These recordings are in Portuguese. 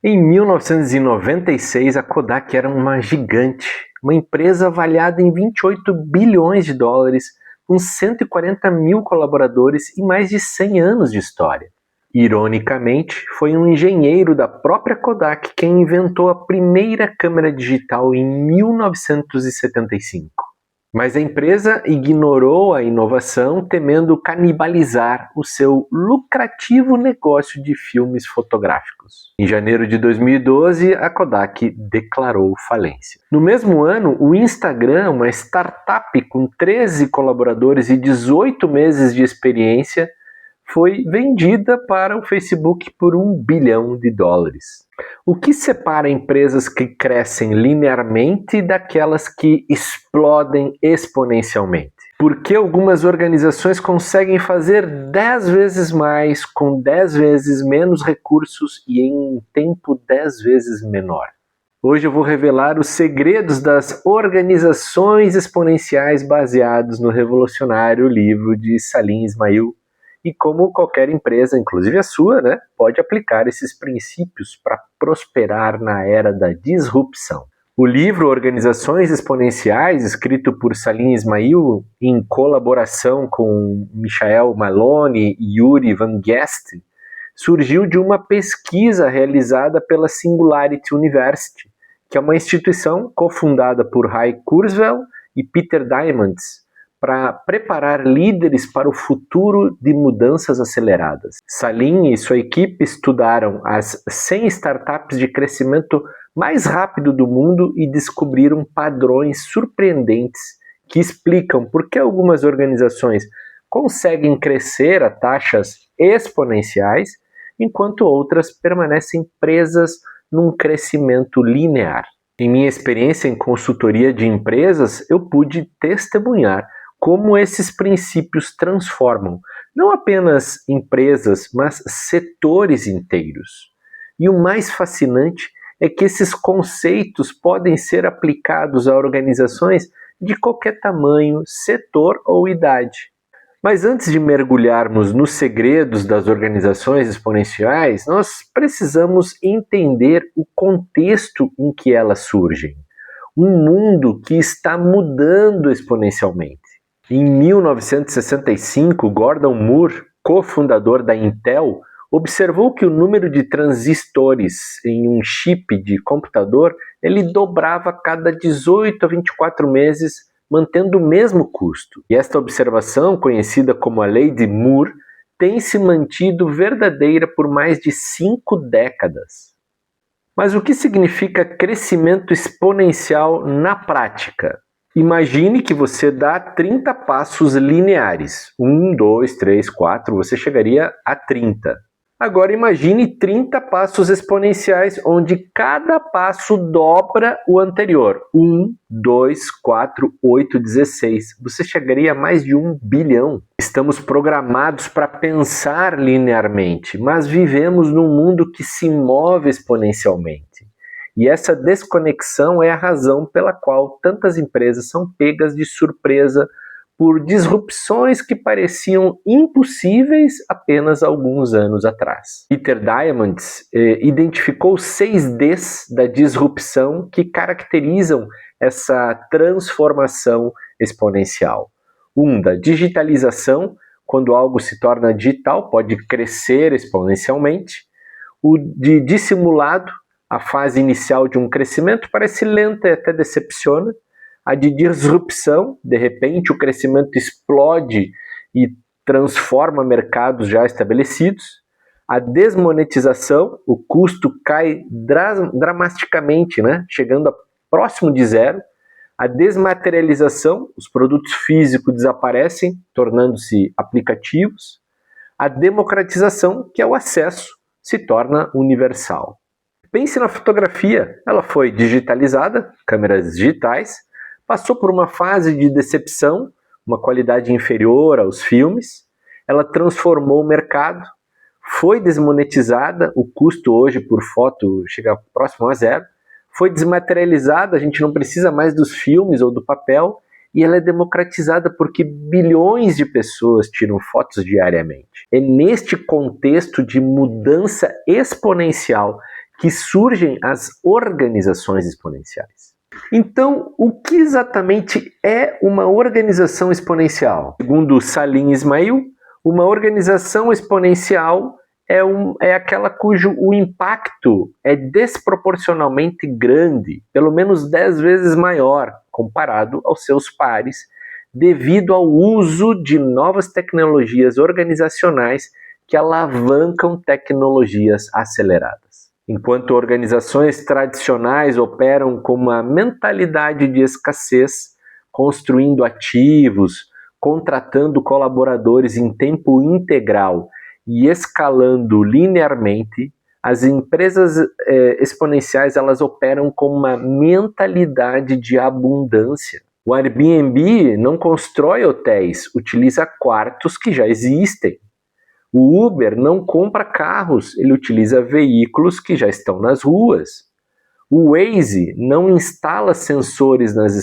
Em 1996, a Kodak era uma gigante, uma empresa avaliada em 28 bilhões de dólares, com 140 mil colaboradores e mais de 100 anos de história. Ironicamente, foi um engenheiro da própria Kodak quem inventou a primeira câmera digital em 1975. Mas a empresa ignorou a inovação, temendo canibalizar o seu lucrativo negócio de filmes fotográficos. Em janeiro de 2012, a Kodak declarou falência. No mesmo ano, o Instagram, uma startup com 13 colaboradores e 18 meses de experiência, foi vendida para o Facebook por $1 bilhão. O que separa empresas que crescem linearmente daquelas que explodem exponencialmente? Por que algumas organizações conseguem fazer 10 vezes mais com 10 vezes menos recursos e em um tempo 10 vezes menor? Hoje eu vou revelar os segredos das organizações exponenciais baseados no revolucionário livro de Salim Ismail, e como qualquer empresa, inclusive a sua, pode aplicar esses princípios para prosperar na era da disrupção. O livro Organizações Exponenciais, escrito por Salim Ismail em colaboração com Michael Maloney e Yuri Van Guest, surgiu de uma pesquisa realizada pela Singularity University, que é uma instituição cofundada por Ray Kurzweil e Peter Diamandis, para preparar líderes para o futuro de mudanças aceleradas. Salim e sua equipe estudaram as 100 startups de crescimento mais rápido do mundo e descobriram padrões surpreendentes que explicam por que algumas organizações conseguem crescer a taxas exponenciais, enquanto outras permanecem presas num crescimento linear. Em minha experiência em consultoria de empresas, eu pude testemunhar como esses princípios transformam não apenas empresas, mas setores inteiros. E o mais fascinante é que esses conceitos podem ser aplicados a organizações de qualquer tamanho, setor ou idade. Mas antes de mergulharmos nos segredos das organizações exponenciais, nós precisamos entender o contexto em que elas surgem. Um mundo que está mudando exponencialmente. Em 1965, Gordon Moore, cofundador da Intel, observou que o número de transistores em um chip de computador ele dobrava a cada 18 a 24 meses, mantendo o mesmo custo. E esta observação, conhecida como a Lei de Moore, tem se mantido verdadeira por mais de 5 décadas. Mas o que significa crescimento exponencial na prática? Imagine que você dá 30 passos lineares. 1, 2, 3, 4, você chegaria a 30. Agora imagine 30 passos exponenciais, onde cada passo dobra o anterior. 1, 2, 4, 8, 16. Você chegaria a mais de 1 bilhão. Estamos programados para pensar linearmente, mas vivemos num mundo que se move exponencialmente. E essa desconexão é a razão pela qual tantas empresas são pegas de surpresa por disrupções que pareciam impossíveis apenas alguns anos atrás. Peter Diamandis identificou 6 Ds da disrupção que caracterizam essa transformação exponencial. 1, da digitalização, quando algo se torna digital, pode crescer exponencialmente. O de dissimulado, a fase inicial de um crescimento parece lenta e até decepciona. A de disrupção, de repente o crescimento explode e transforma mercados já estabelecidos. A desmonetização, o custo cai dramaticamente, chegando a próximo de zero. A desmaterialização, os produtos físicos desaparecem, tornando-se aplicativos. A democratização, que é o acesso, se torna universal. Pense na fotografia, ela foi digitalizada, câmeras digitais, passou por uma fase de decepção, uma qualidade inferior aos filmes, ela transformou o mercado, foi desmonetizada, o custo hoje por foto chega próximo a zero, foi desmaterializada, a gente não precisa mais dos filmes ou do papel, e ela é democratizada porque bilhões de pessoas tiram fotos diariamente. É neste contexto de mudança exponencial que surgem as organizações exponenciais. Então, o que exatamente é uma organização exponencial? Segundo Salim Ismail, uma organização exponencial é aquela cujo o impacto é desproporcionalmente grande, pelo menos 10 vezes maior, comparado aos seus pares, devido ao uso de novas tecnologias organizacionais que alavancam tecnologias aceleradas. Enquanto organizações tradicionais operam com uma mentalidade de escassez, construindo ativos, contratando colaboradores em tempo integral e escalando linearmente, as empresas exponenciais elas operam com uma mentalidade de abundância. O Airbnb não constrói hotéis, utiliza quartos que já existem. O Uber não compra carros, ele utiliza veículos que já estão nas ruas. O Waze não instala sensores nas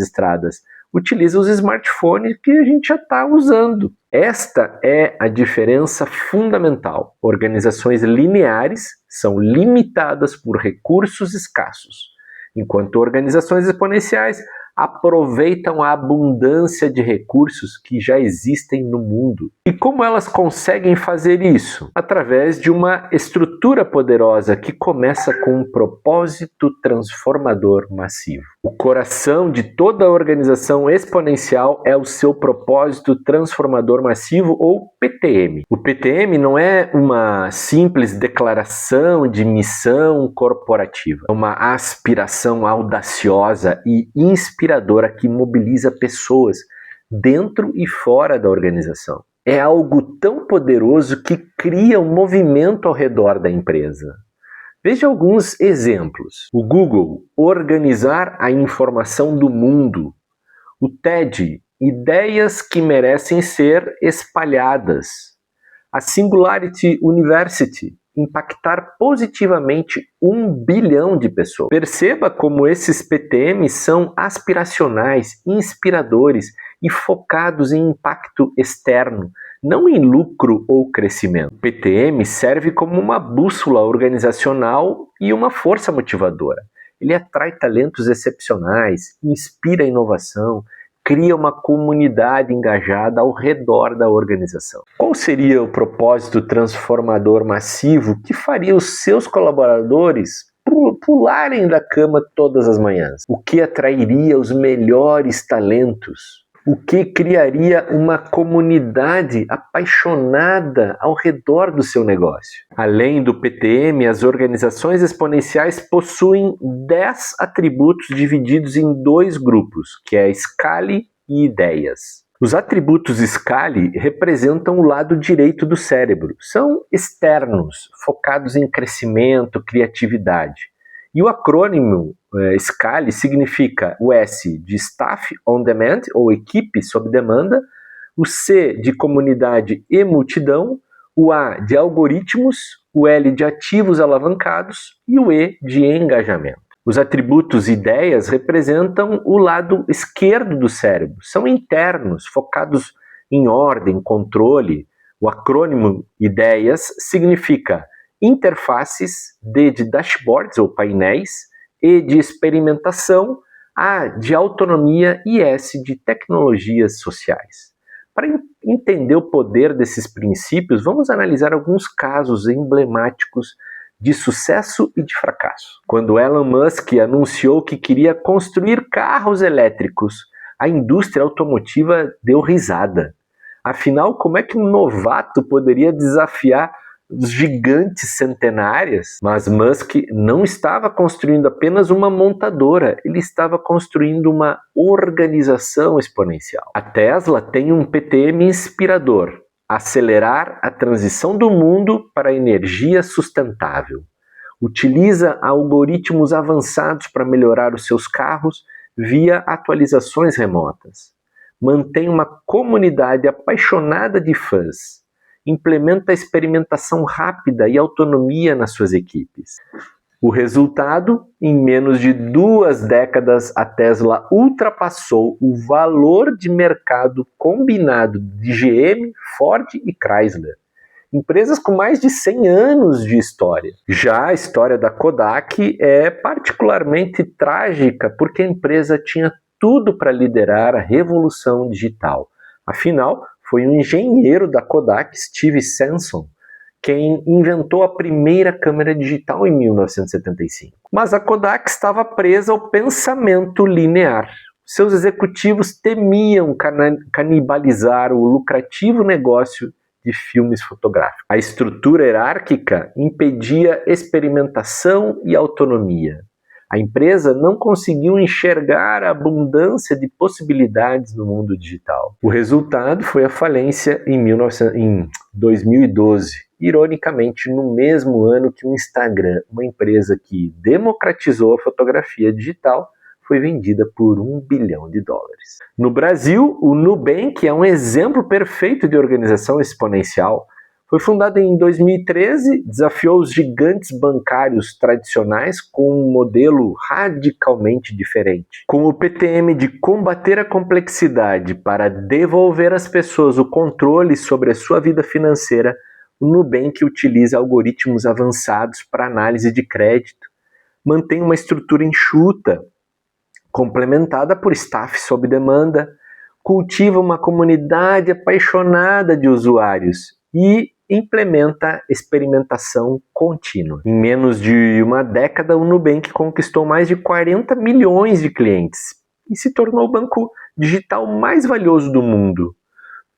estradas, utiliza os smartphones que a gente já está usando. Esta é a diferença fundamental. Organizações lineares são limitadas por recursos escassos, enquanto organizações exponenciais aproveitam a abundância de recursos que já existem no mundo. E como elas conseguem fazer isso? Através de uma estrutura poderosa que começa com um propósito transformador massivo. O coração de toda organização exponencial é o seu propósito transformador massivo, ou PTM. O PTM não é uma simples declaração de missão corporativa, é uma aspiração audaciosa e inspiradora que mobiliza pessoas dentro e fora da organização. É algo tão poderoso que cria um movimento ao redor da empresa. Veja alguns exemplos. O Google, organizar a informação do mundo. O TED, ideias que merecem ser espalhadas. A Singularity University, impactar positivamente 1 bilhão de pessoas. Perceba como esses PTMs são aspiracionais, inspiradores e focados em impacto externo, não em lucro ou crescimento. O PTM serve como uma bússola organizacional e uma força motivadora. Ele atrai talentos excepcionais, inspira a inovação, cria uma comunidade engajada ao redor da organização. Qual seria o propósito transformador massivo que faria os seus colaboradores pularem da cama todas as manhãs? O que atrairia os melhores talentos? O que criaria uma comunidade apaixonada ao redor do seu negócio? Além do PTM, as organizações exponenciais possuem 10 atributos divididos em 2 grupos, que é Scale e Ideias. Os atributos Scale representam o lado direito do cérebro. São externos, focados em crescimento, criatividade. E o acrônimo Scale significa o S de Staff on Demand, ou equipe sob demanda, o C de comunidade e multidão, o A de algoritmos, o L de ativos alavancados e o E de engajamento. Os atributos ideias representam o lado esquerdo do cérebro, são internos, focados em ordem, controle. O acrônimo ideias significa interfaces, D de dashboards ou painéis, E de experimentação, A de autonomia e S de tecnologias sociais. Para entender o poder desses princípios, vamos analisar alguns casos emblemáticos de sucesso e de fracasso. Quando Elon Musk anunciou que queria construir carros elétricos, a indústria automotiva deu risada. Afinal, como é que um novato poderia desafiar os gigantes centenárias? Mas Musk não estava construindo apenas uma montadora, ele estava construindo uma organização exponencial. A Tesla tem um PTM inspirador: acelerar a transição do mundo para a energia sustentável. Utiliza algoritmos avançados para melhorar os seus carros via atualizações remotas. Mantém uma comunidade apaixonada de fãs. Implementa experimentação rápida e autonomia nas suas equipes. O resultado, em menos de 2 décadas, a Tesla ultrapassou o valor de mercado combinado de GM, Ford e Chrysler. empresas com mais de 100 anos de história. Já a história da Kodak é particularmente trágica porque a empresa tinha tudo para liderar a revolução digital. Afinal, foi um engenheiro da Kodak, Steve Sanson, quem inventou a primeira câmera digital em 1975. Mas a Kodak estava presa ao pensamento linear. Seus executivos temiam canibalizar o lucrativo negócio de filmes fotográficos. A estrutura hierárquica impedia experimentação e autonomia. A empresa não conseguiu enxergar a abundância de possibilidades no mundo digital. O resultado foi a falência em 2012. Ironicamente, no mesmo ano que o Instagram, uma empresa que democratizou a fotografia digital, foi vendida por $1 bilhão. No Brasil, o Nubank é um exemplo perfeito de organização exponencial. Foi fundado em 2013, desafiou os gigantes bancários tradicionais com um modelo radicalmente diferente. Com o PTM de combater a complexidade para devolver às pessoas o controle sobre a sua vida financeira, o Nubank utiliza algoritmos avançados para análise de crédito, mantém uma estrutura enxuta, complementada por staff sob demanda, cultiva uma comunidade apaixonada de usuários e implementa experimentação contínua. Em menos de uma década, o Nubank conquistou mais de 40 milhões de clientes e se tornou o banco digital mais valioso do mundo.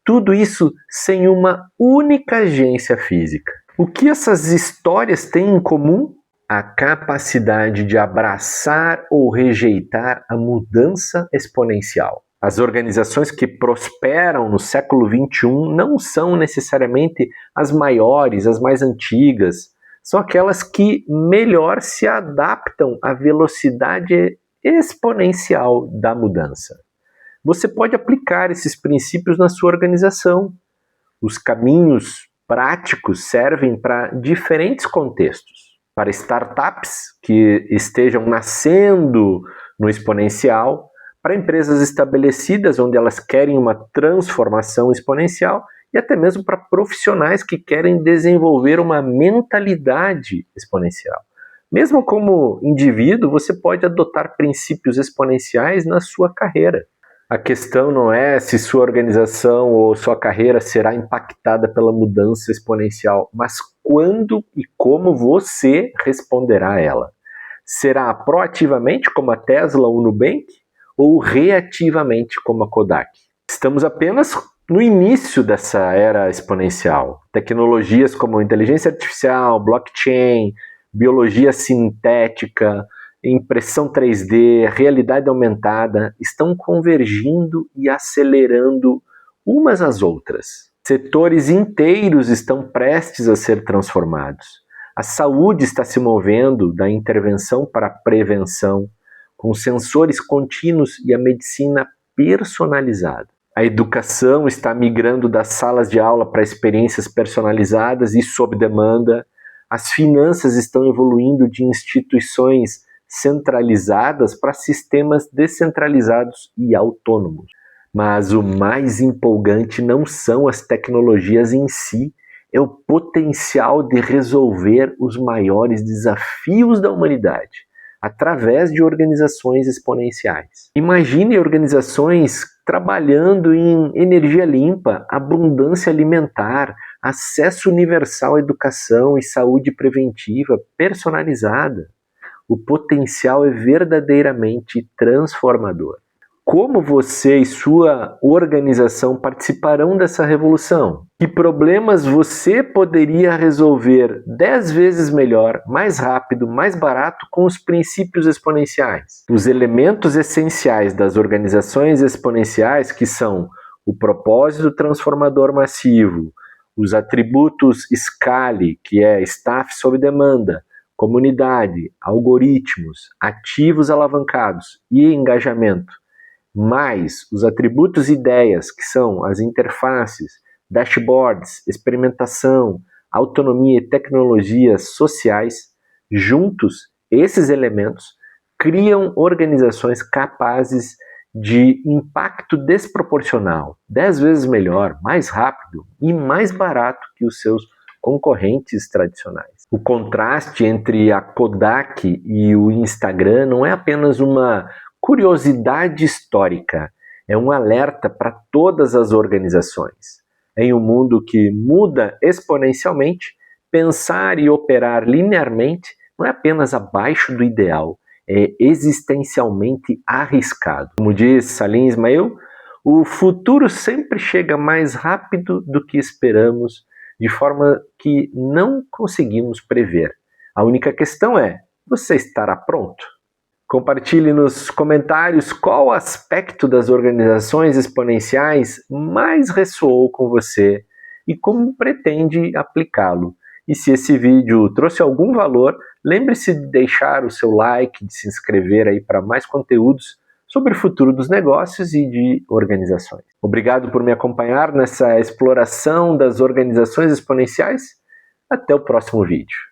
Tudo isso sem uma única agência física. O que essas histórias têm em comum? A capacidade de abraçar ou rejeitar a mudança exponencial. As organizações que prosperam no século XXI não são necessariamente as maiores, as mais antigas. São aquelas que melhor se adaptam à velocidade exponencial da mudança. Você pode aplicar esses princípios na sua organização. Os caminhos práticos servem para diferentes contextos. Para startups que estejam nascendo no exponencial, para empresas estabelecidas onde elas querem uma transformação exponencial e até mesmo para profissionais que querem desenvolver uma mentalidade exponencial. Mesmo como indivíduo, você pode adotar princípios exponenciais na sua carreira. A questão não é se sua organização ou sua carreira será impactada pela mudança exponencial, mas quando e como você responderá a ela. Será proativamente como a Tesla ou o Nubank? Ou reativamente como a Kodak? Estamos apenas no início dessa era exponencial. Tecnologias como inteligência artificial, blockchain, biologia sintética, impressão 3D, realidade aumentada estão convergindo e acelerando umas às outras. Setores inteiros estão prestes a ser transformados. A saúde está se movendo da intervenção para a prevenção, com sensores contínuos e a medicina personalizada. A educação está migrando das salas de aula para experiências personalizadas e sob demanda. As finanças estão evoluindo de instituições centralizadas para sistemas descentralizados e autônomos. Mas o mais empolgante não são as tecnologias em si, é o potencial de resolver os maiores desafios da humanidade através de organizações exponenciais. Imagine organizações trabalhando em energia limpa, abundância alimentar, acesso universal à educação e saúde preventiva personalizada. O potencial é verdadeiramente transformador. Como você e sua organização participarão dessa revolução? Que problemas você poderia resolver 10 vezes melhor, mais rápido, mais barato com os princípios exponenciais? Os elementos essenciais das organizações exponenciais, que são o propósito transformador massivo, os atributos SCALE, que é staff sob demanda, comunidade, algoritmos, ativos alavancados e engajamento, mais os atributos e ideias, que são as interfaces, dashboards, experimentação, autonomia e tecnologias sociais, juntos, esses elementos criam organizações capazes de impacto desproporcional, 10 vezes melhor, mais rápido e mais barato que os seus concorrentes tradicionais. O contraste entre a Kodak e o Instagram não é apenas uma curiosidade histórica, é um alerta para todas as organizações. Em um mundo que muda exponencialmente, pensar e operar linearmente não é apenas abaixo do ideal, é existencialmente arriscado. Como diz Salim Ismail, o futuro sempre chega mais rápido do que esperamos, de forma que não conseguimos prever. A única questão é, você estará pronto? Compartilhe nos comentários qual aspecto das organizações exponenciais mais ressoou com você e como pretende aplicá-lo. E se esse vídeo trouxe algum valor, lembre-se de deixar o seu like, de se inscrever aí para mais conteúdos sobre o futuro dos negócios e de organizações. Obrigado por me acompanhar nessa exploração das organizações exponenciais. Até o próximo vídeo.